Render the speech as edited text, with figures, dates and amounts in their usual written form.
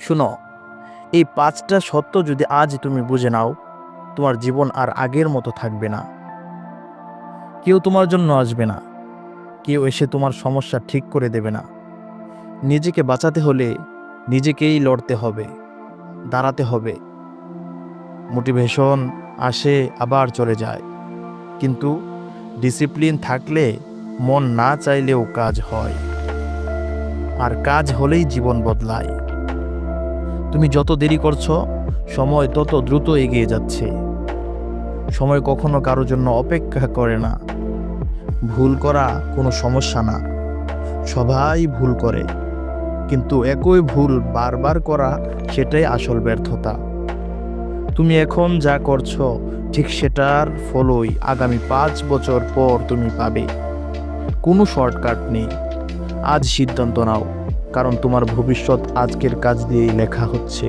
শুনো, এই 5টা সত্য যদি আজ তুমি বুঝে নাও, তোমার জীবন আর আগের মতো থাকবে না। কেউ তোমার জন্য আসবে না, কেউ এসে তোমার সমস্যা ঠিক করে দেবে না। নিজেকে বাঁচাতে হলে নিজেকেই লড়তে হবে, দাঁড়াতে হবে। মোটিভেশন আসে আবার চলে যায়, কিন্তু ডিসিপ্লিন থাকলে মন না চাইলেও কাজ হয়, আর কাজ হলেই জীবন বদলায়। তুমি যত দেরি করছো, সময় তত দ্রুত এগিয়ে যাচ্ছে। সময় কখনো কারোর জন্য অপেক্ষা করে না। ভুল করা কোনো সমস্যা না, সবাই ভুল করে, কিন্তু একই ভুল বারবার করা সেটাই আসল ব্যর্থতা। তুমি এখন যা করছো ঠিক সেটার ফলই আগামী 5 বছর পর তুমি পাবে। কোনো শর্টকাট নেই। আজ সিদ্ধান্ত নাও, কারণ তোমার ভবিষ্যৎ আজকের কাজ দিয়েই লেখা হচ্ছে।